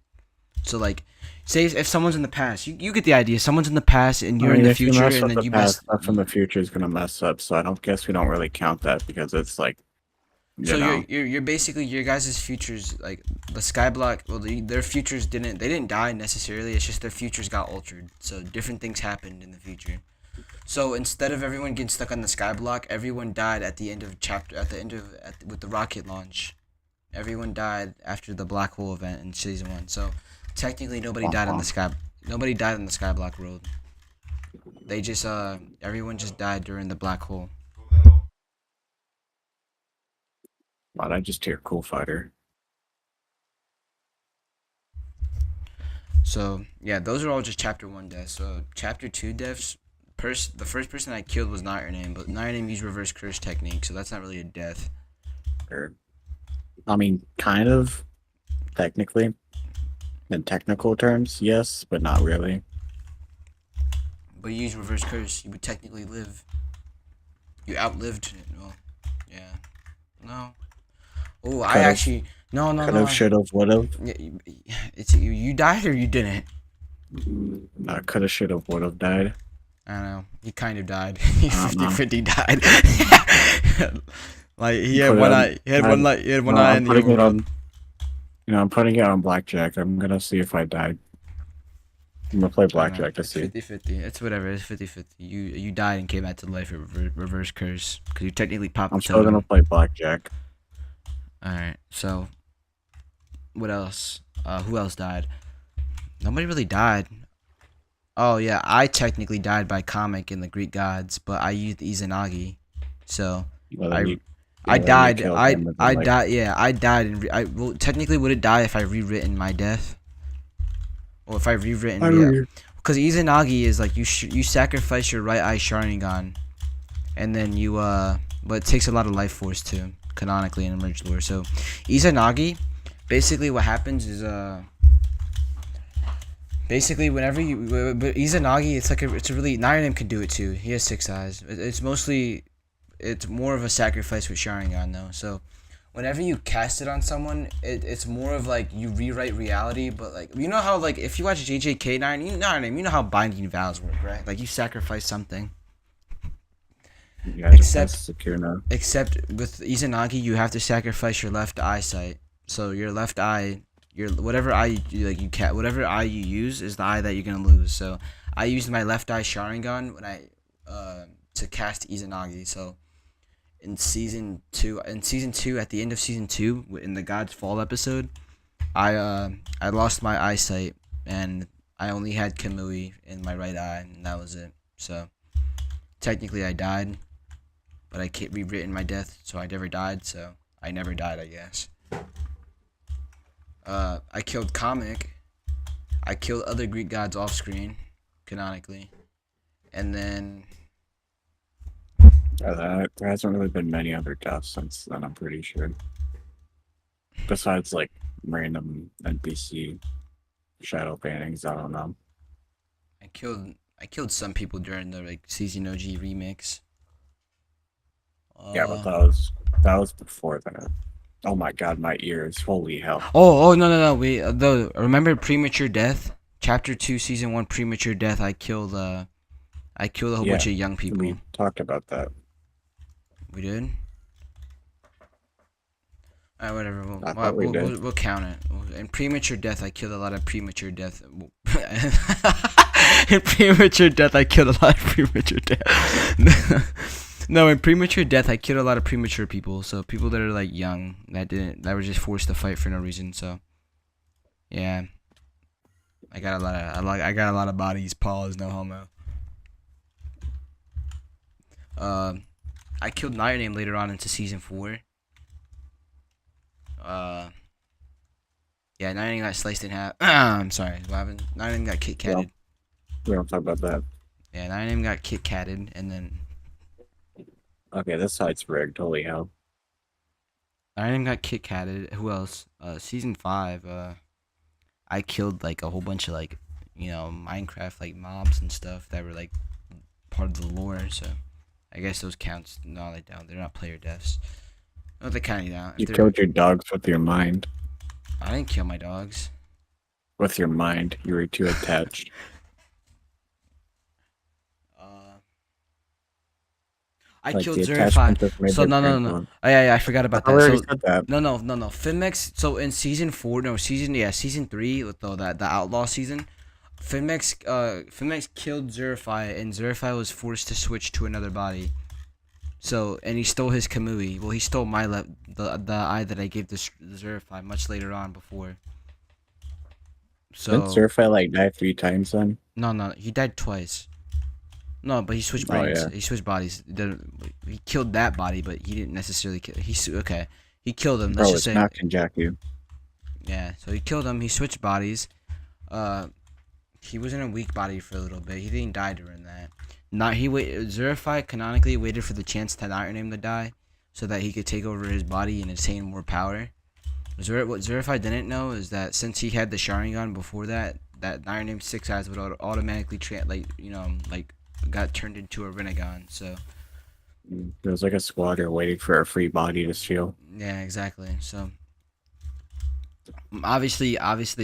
So like, say if someone's in the past, you get the idea. Someone's in the past and you're in the future, and then you mess. Stuff from the future is gonna mess up. So I don't guess we don't really count that because it's like. You're basically your guys' futures, like the Skyblock. Well, their futures didn't die necessarily. It's just their futures got altered. So different things happened in the future. So instead of everyone getting stuck on the Skyblock, everyone died at the end of with the rocket launch. Everyone died after the black hole event in season 1. So technically nobody died on the Skyblock world. They just everyone just died during the black hole. Wow, I just hear Cool Fighter. So yeah, those are all just chapter 1 deaths. So chapter 2 deaths. The first person I killed was not your name, but not your name used reverse curse technique, so that's not really a death. I mean, kind of, technically, in technical terms, yes, but not really. But you use reverse curse, you would technically live. You outlived it. Well, yeah. No. Oh, I actually no. Could've, should've, would've. It's you died or you didn't. No, could've, should've, would've died. I don't know. He kind of died. He 50-50 died. Like he had one eye. He had one eye in the overworld. I'm putting it on blackjack. I'm gonna see if I died. I'm gonna play blackjack to see. 50-50. It's whatever. It's 50-50. You died and came back to life with reverse curse because you technically popped. I'm still gonna play blackjack. All right. So, what else? Who else died? Nobody really died. Oh yeah, I technically died by comic in the Greek gods, but I used Izanagi, so I died. I died. Yeah, I died. And technically, would it die if I rewritten my death, or if I rewritten? Because Izanagi is like you sacrifice your right eye Sharingan, and then you but it takes a lot of life force too, canonically in Emerge lore. So Izanagi, basically what happens is basically, whenever but Izanagi, it's a really. Name can do it too. He has 6 eyes. It's more of a sacrifice with Sharingan though. So, whenever you cast it on someone, it's more of like you rewrite reality. But like you know how like if you watch JJK9, you know how binding vows work, right? Like you sacrifice something. Yeah, except with Izanagi, you have to sacrifice your left eyesight. So your left eye. Whatever eye you use is the eye that you're gonna lose. So I used my left eye Sharingan when I to cast Izanagi. So in season 2, at the end of season 2, in the God's Fall episode, I lost my eyesight and I only had Kamui in my right eye, and that was it. So technically I died, but I rewritten my death, so I never died. So I never died, I guess. I killed Comic. I killed other Greek gods off screen, canonically, and then There hasn't really been many other deaths since then, I'm pretty sure. Besides, like, random NPC shadow bannings, I don't know. I killed some people during the like season OG remix. Yeah, but Uh, that was before that. Oh my god, my ears! Holy hell! oh no, we the remember premature death, chapter 2 season 1 premature death. I killed a whole Yeah, bunch of young people. we talked about that. We did. Alright, whatever. I thought we did. We'll count it. In premature death, I killed a lot of premature death. In premature death, I killed a lot of premature death. No, in premature death, I killed a lot of premature people. So people that are like young that were just forced to fight for no reason. So yeah, I got a lot of bodies. Pause. No homo. I killed Night Name later on into season 4. Yeah, Nine got sliced in half. I'm sorry, what happened? Nine got Kit Katted. We don't talk about that. Yeah, Nine got Kit Katted, and then Okay, this side's rigged. Holy hell! Nine got Kit Katted. Who else? Season 5. I killed like a whole bunch of like, Minecraft like mobs and stuff that were like part of the lore. So I guess those counts. No, they don't. They're not player deaths. No, they kind of don't. You killed your dogs with your mind. I didn't kill my dogs. With your mind, you were too attached. I Like, killed the Zerify. attachment just made So your no. brain go. Oh, yeah, I forgot about I that. already So said that. no. Finmex. So in season 4, no, season 3, with the outlaw season, Finmex killed Zerify, and Zerify was forced to switch to another body. So, and he stole his Kamui. Well, he stole my the eye that I gave to Zerify much later on before. Didn't So Surfai like die 3 times then? no, he died twice. No, but he switched Oh, brains. yeah. He switched bodies. He killed that body, but he didn't necessarily kill. Okay. He killed him. Let's Bro, just it's say. not Kenjaku. Yeah. So he killed him. He switched bodies. He was in a weak body for a little bit. He didn't die during that. Zerify canonically waited for the chance to Iron Name to die, so that he could take over his body and attain more power. What Zerify didn't know is that since he had the Sharingan before that Iron Name 6 eyes would automatically got turned into a Renegon. So There was like a squatter waiting for a free body to steal. yeah, exactly. So obviously,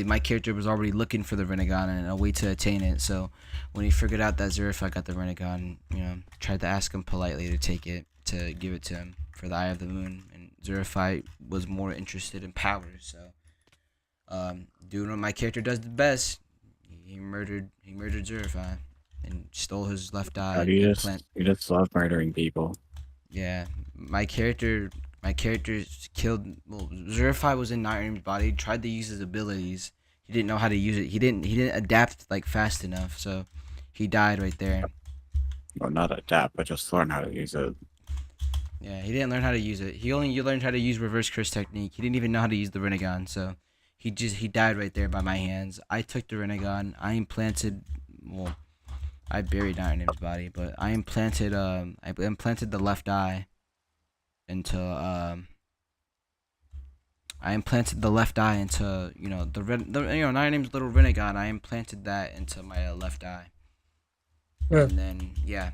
my character was already looking for the Renegon and a way to attain it. So when he figured out that Zerify got the Renegon, tried to ask him politely to take it, to give it to him for the Eye of the Moon, and Zerify was more interested in power. So doing what my character does the best, he murdered Zerify and stole his left eye. God, you just love murdering people. Yeah, my character killed. Well, Zerify was in Nightmare's body. He tried to use his abilities. He didn't know how to use it. He didn't adapt like fast enough. So he died right there. Well, not adapt, but just learn how to use it. Yeah, he didn't learn how to use it. He only learned how to use reverse curse technique. He didn't even know how to use the Renegon. So he died right there by my hands. I took the Renegon. I implanted. Well, I buried Nightmare's body, but I implanted the left eye into Nine Name's little Renegon. I implanted that into my left eye. Yeah. And then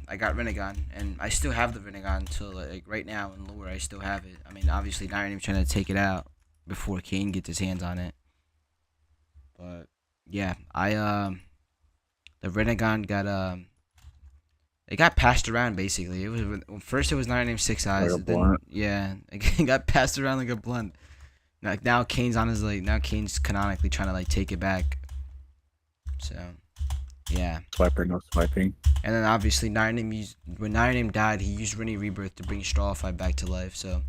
I got Renegon, and I still have the Renegon until like right now in lore. I still have it. I mean, obviously Nine Name's trying to take it out before Kane gets his hands on it. But yeah, the Renegon got it got passed around basically. It was first it was Nine Name's 6 eyes. Like a blunt. It got passed around like a blunt. Like now Kane's canonically trying to like take it back. So yeah. Swiper, no swiping. And then obviously when Nine Name died, he used Rennie Rebirth to bring Strawfy back to life. So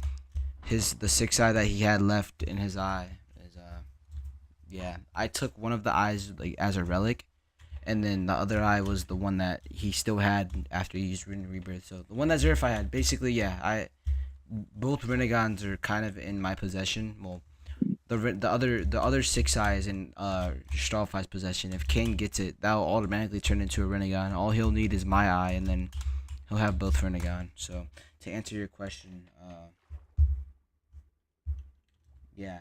the 6 eye that he had left in his eye is I took one of the eyes like as a relic. And then the other eye was the one that he still had after he used Rennie Rebirth. So the one that Zerify had, basically, both Renegons are kind of in my possession. Well, the other 6 eyes in Strawfly's possession. If Kane gets it, that'll automatically turn into a Renegon. All he'll need is my eye, and then he'll have both Renegon. So to answer your question, yeah.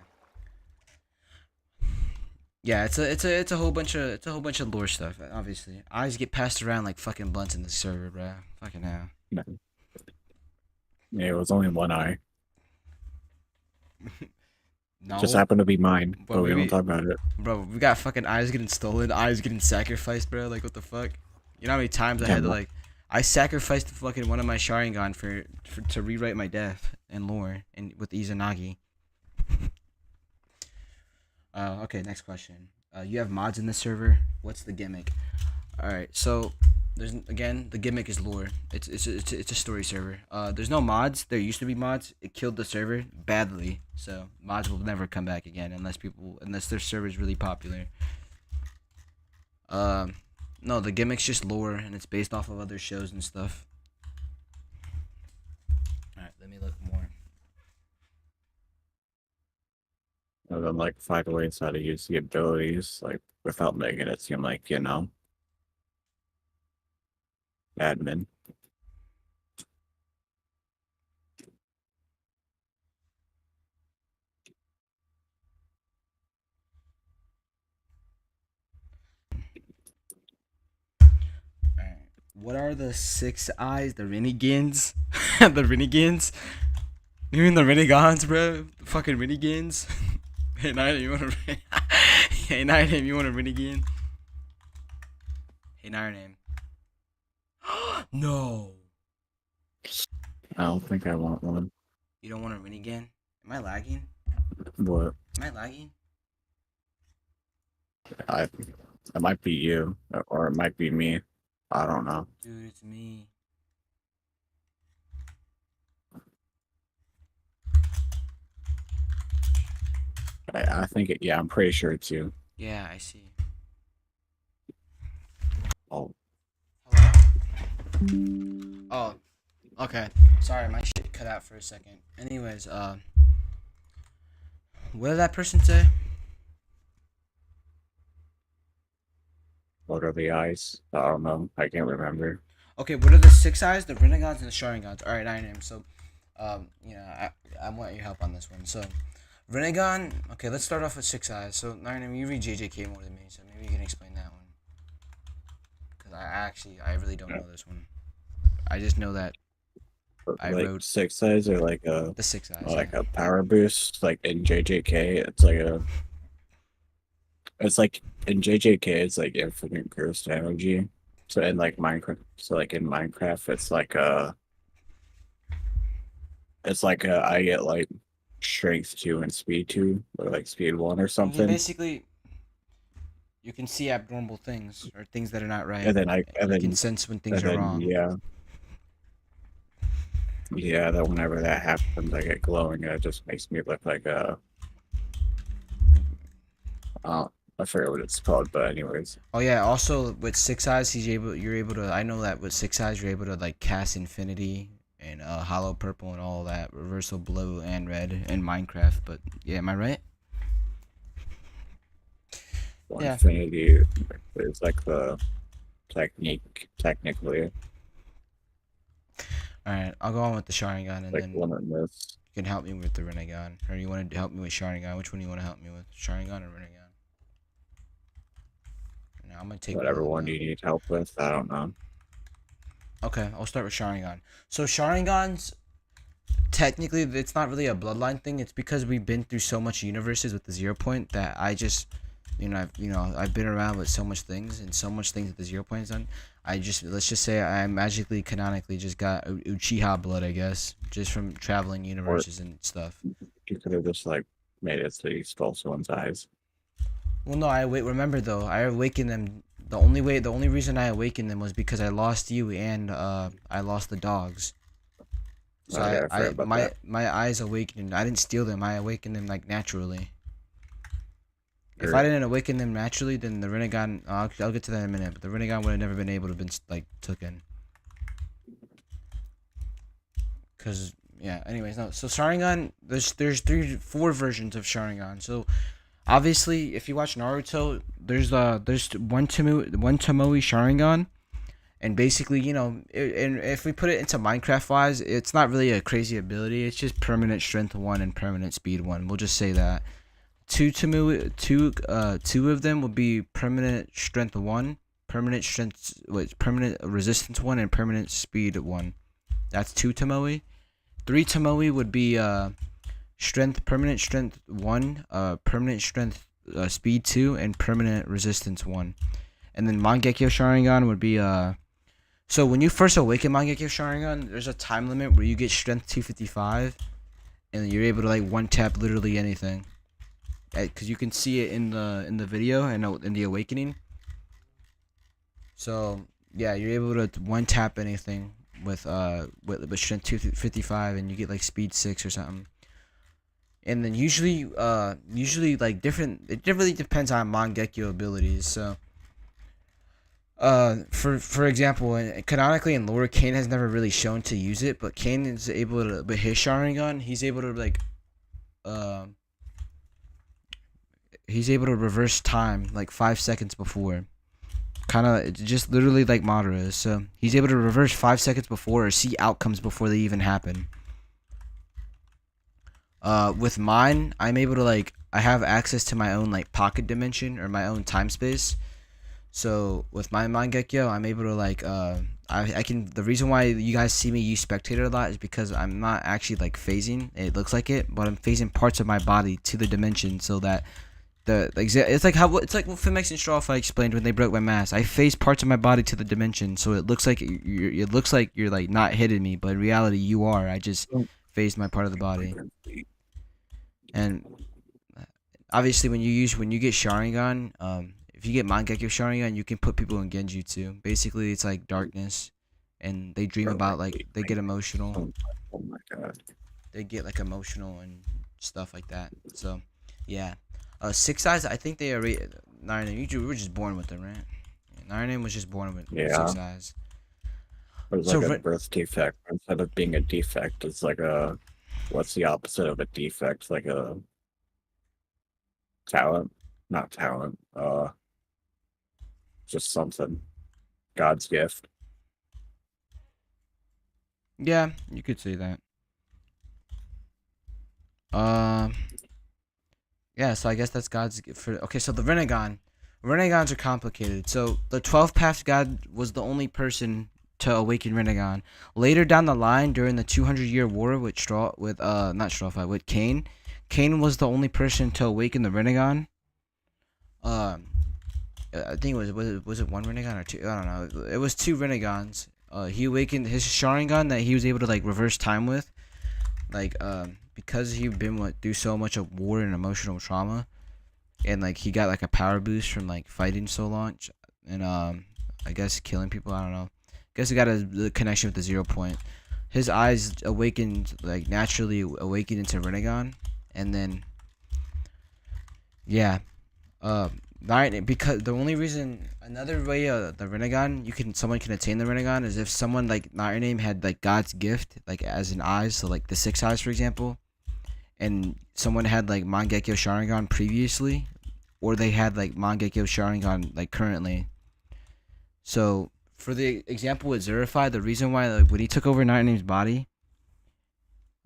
Yeah, it's a whole bunch of lore stuff. Obviously, eyes get passed around like fucking blunts in the server, bro. Fucking hell. Yeah, it was only one eye. No, Just happened to be mine, But but we maybe- don't talk about it. bro, we got fucking eyes getting stolen, eyes getting sacrificed, bro. Like what the fuck? You know how many times I had to like, I sacrificed fucking one of my Sharingan for to rewrite my death and lore and with Izanagi. Okay, next question. You have mods in this server. What's the gimmick? All right, so there's again the gimmick is lore. It's a story server. There's no mods. There used to be mods. It killed the server badly. So mods will never come back again unless their server is really popular. No, the gimmick's just lore and it's based off of other shows and stuff. All right, let me look more. And then like find ways how to use the abilities, like without making it seem like, admin. Alright. What are the 6 eyes? The Renegades? The Renegades? You mean the Renegons, bro? The fucking Renegades? Hey, Night, you want a Hey, Night, you want a Renegade? Hey, Night, name. No. I don't think I want one. You don't want a Renegade? Am I lagging? But Am I lagging? it might be you, or it might be me. I don't know. Dude, it's me. I think it. Yeah, I'm pretty sure it's you. Yeah, I see. Oh, Hello? Oh, okay. Sorry, my shit cut out for a second. Anyways, what did that person say? what are the eyes? I don't know. I can't remember. Okay, what are the 6 eyes, the Renegons, and the Sharingons? Alright, I am. So, I want your help on this one. So, Renegon, okay, let's start off with 6 eyes. So, Nine, you read JJK more than me, so maybe you can explain that one. Because I really don't know this one. I just know that I like wrote 6 eyes are like a the 6 eyes. like Yeah. a power boost. Like in JJK, it's like in JJK, it's like infinite burst energy. So in like Minecraft, in Minecraft, I get like strength 2 and speed 2, or like speed 1 or You something. basically, you can see abnormal things or things that are not right. And then You can sense when things and are then wrong. yeah, that whenever that happens, I get glowing, and it just makes me look like I forget what it's called, but anyways. Oh yeah, also with 6 eyes, you're able to. I know that with 6 eyes, you're able to like cast Infinity and Hollow Purple and all that, Reversal Blue and Red in Minecraft. But yeah, am I right? Yeah. Infinity is like the technically, All right, I'll go on with the Sharingan, and like then one of this. you can help me with the Renegon. Or you want to help me with Sharingan? Which one do you want to help me with, Sharingan or Renegon? Now I'm gonna take Whatever one one of you them. need help with, I don't know. Okay, I'll start with Sharingan. So Sharingan's technically it's not really a bloodline thing. It's because we've been through so much universes with the 0 point that I just, I've been around with so much things and so much things that the 0 point has done. Let's just say I magically canonically just got Uchiha blood, I guess, just from traveling universes and stuff. You could have just like made it so you stole someone's eyes. Well, no, remember though, I awakened them. The only reason I awakened them was because I lost you and I lost the dogs. So Okay, I forgot about that. my eyes awakened. I didn't steal them. I awakened them like naturally. If Sure. I didn't awaken them naturally, then the Renegon. I'll get to that in a minute. But the Renegon would have never been able to have been like taken. Cause yeah. Anyways, no. So Sharingan, there's four versions of Sharingan. So obviously, if you watch Naruto, there's one Tomoe Sharingan, and basically, and if we put it into Minecraft wise, it's not really a crazy ability. It's just permanent strength one and permanent speed one. We'll just say that. Two of them will be permanent strength one, permanent resistance one, and permanent speed one. That's two Tomoe. Three Tomoe would be permanent strength one, permanent strength speed two, and permanent resistance one. And then Mangekyo Sharingan would be so when you first awaken Mangekyo Sharingan, there's a time limit where you get strength 255, and you're able to like one tap literally anything. Because you can see it in the video and in the awakening. So yeah, you're able to one tap anything with strength 255, and you get like speed 6 or something. And then usually like different. It really depends on Mangekyo abilities. So for example, canonically in lore, Kane has never really shown to use it, but Kane is able to. But his Sharingan, he's able to like he's able to reverse time like 5 seconds before. Kind of just literally like Madara is. So he's able to reverse 5 seconds before or see outcomes before they even happen. With mine, I'm able to like I have access to my own like pocket dimension or my own time space. So with my Mangekyo, I'm able to like I can. The reason why you guys see me use spectator a lot is because I'm not actually like phasing. It looks like it, but I'm phasing parts of my body to the dimension so that it's like what Fimex and Strawfy explained when they broke my mask. I phase parts of my body to the dimension, so it looks like you're like not hitting me, but in reality you are. I just phased my part of the body. And obviously when you get Sharingan, if you get Mangekyo Sharingan, you can put people in Genjutsu. Basically, it's like darkness, and they dream about like they get emotional. Oh my god. They get like emotional and stuff like that. So, yeah. Six Eyes, I think they already. Narine, you were just born with them, right? Yeah, Narine was just born with Six Eyes. It was like a birth defect. Instead of being a defect, it's like a. What's the opposite of a defect? Like a talent? Not talent. Just something. God's gift. Yeah, you could say that. Yeah, so I guess that's God's gift for. Okay, so the Rinnegan. Renegons are complicated. So the 12th Path God was the only person to awaken Rinnegan. Later down the line, during the 200-year war with Kane, Kane was the only person to awaken the Rinnegan. I think was it one Rinnegan or two? I don't know. It was two Rinnegans. He awakened his Sharingan that he was able to like reverse time with, like because he'd been through so much of war and emotional trauma, and like he got like a power boost from like fighting so long, and I guess killing people. I don't know. I guess he got a connection with the 0 point. His eyes awakened like naturally awakened into Rinnegan, and then yeah, because the only reason another way the Rinnegan someone can attain the Rinnegan is if someone like not your name had like God's gift like as an eyes, so like the 6 eyes for example, and someone had like Mangekyo Sharingan previously, or they had like Mangekyo Sharingan like currently. So for the example with Zerify, the reason why like when he took over Night Name's body,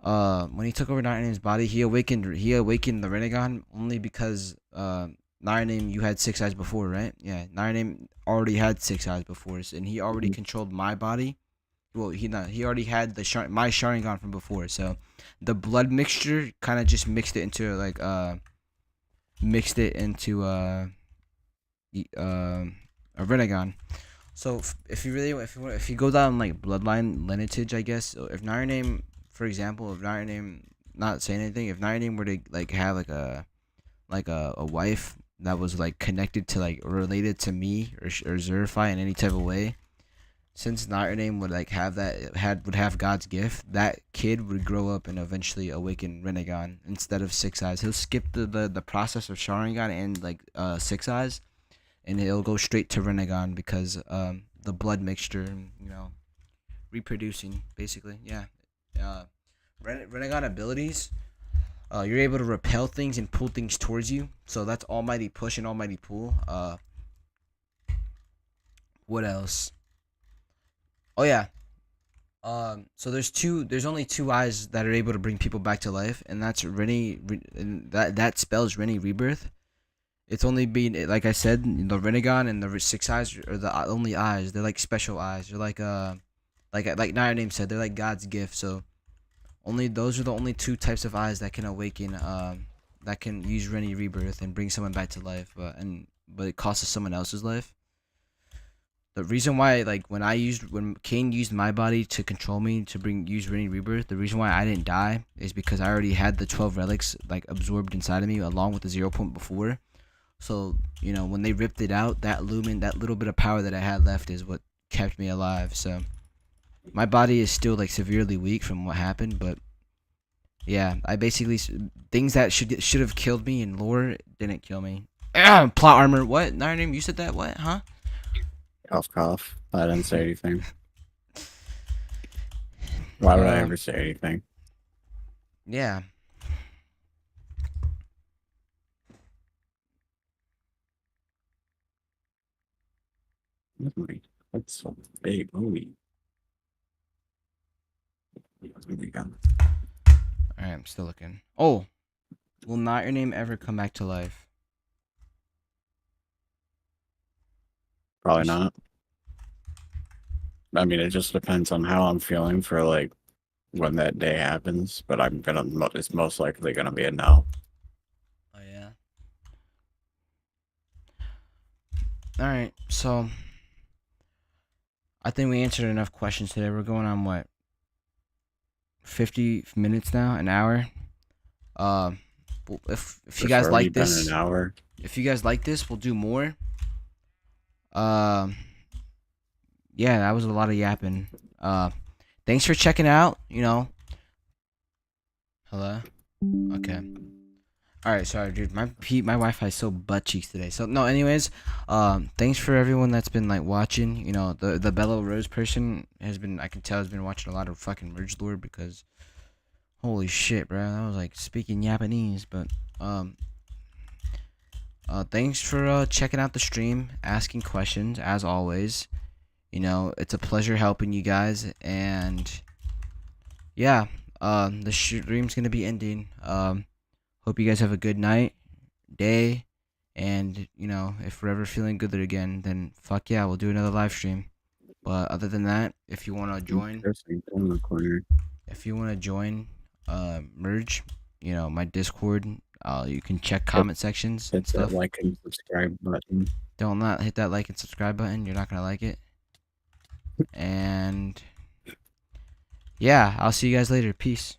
he awakened the Rinnegan only because Night Name you had 6 eyes before, right? Yeah, Night Name already had 6 eyes before, and he already controlled my body. Well, he already had my Sharingan from before, so the blood mixture kind of just mixed it into a Rinnegan. So if you go down like bloodline lineage, I guess if Nariname, for example, if Nariname not saying anything, if Nariname were to like have a wife that was like connected to like related to me or Zerify in any type of way, since Nariname would like have would have God's gift, that kid would grow up and eventually awaken Rinnegan instead of 6 eyes. He'll skip the process of Sharingan and like 6 eyes, and it'll go straight to Rinnegan because the blood mixture and reproducing basically. Yeah. Renegon abilities. You're able to repel things and pull things towards you. So that's Almighty Push and Almighty Pull. What else? Oh yeah. So there's only two eyes that are able to bring people back to life, and that's and that spells Rennie Rebirth. It's only been, like I said, the Renegon and the six eyes are the only eyes. They're like special eyes. They're like Nine Name said, they're like God's gift. So only those are the only two types of eyes that can awaken, that can use Rennie Rebirth and bring someone back to life. But it costs someone else's life. The reason why, like, when Kane used my body to control me to use Rennie Rebirth, the reason why I didn't die is because I already had the 12 relics like absorbed inside of me along with the 0 point before. So, when they ripped it out, that little bit of power that I had left is what kept me alive. So, my body is still like severely weak from what happened, but yeah, I basically things that should have killed me in lore didn't kill me. Plot armor. What? Name? You said that? What? Huh? Cough, cough. I didn't say anything. Why would I ever say anything? Yeah. That's a big movie. Alright, I'm still looking. Oh! Will Not Your Name ever come back to life? Probably not. I mean, it just depends on how I'm feeling for like when that day happens. But it's most likely gonna be a no. Oh yeah. Alright, so I think we answered enough questions today. We're going on what? 50 minutes now? An hour? If you guys like this, an hour. If you guys like this, we'll do more. Yeah, that was a lot of yapping. Thanks for checking out. Hello. Okay. All right. Sorry, dude. My Wi-Fi is so butt cheeks today. So no. Anyways, thanks for everyone that's been like watching. The Bello Rose person has been. I can tell has been watching a lot of fucking Merge Lord because, holy shit, bro. That was like speaking Japanese, but thanks for checking out the stream, asking questions as always. It's a pleasure helping you guys, and yeah, the stream's gonna be ending. Hope you guys have a good night, day, and if we're ever feeling good again, then fuck yeah, we'll do another live stream. But other than that, if you wanna join, merge, my Discord, you can check comment sections and stuff. Hit that like and subscribe button. Don't not hit that like and subscribe button. You're not gonna like it. And yeah, I'll see you guys later. Peace.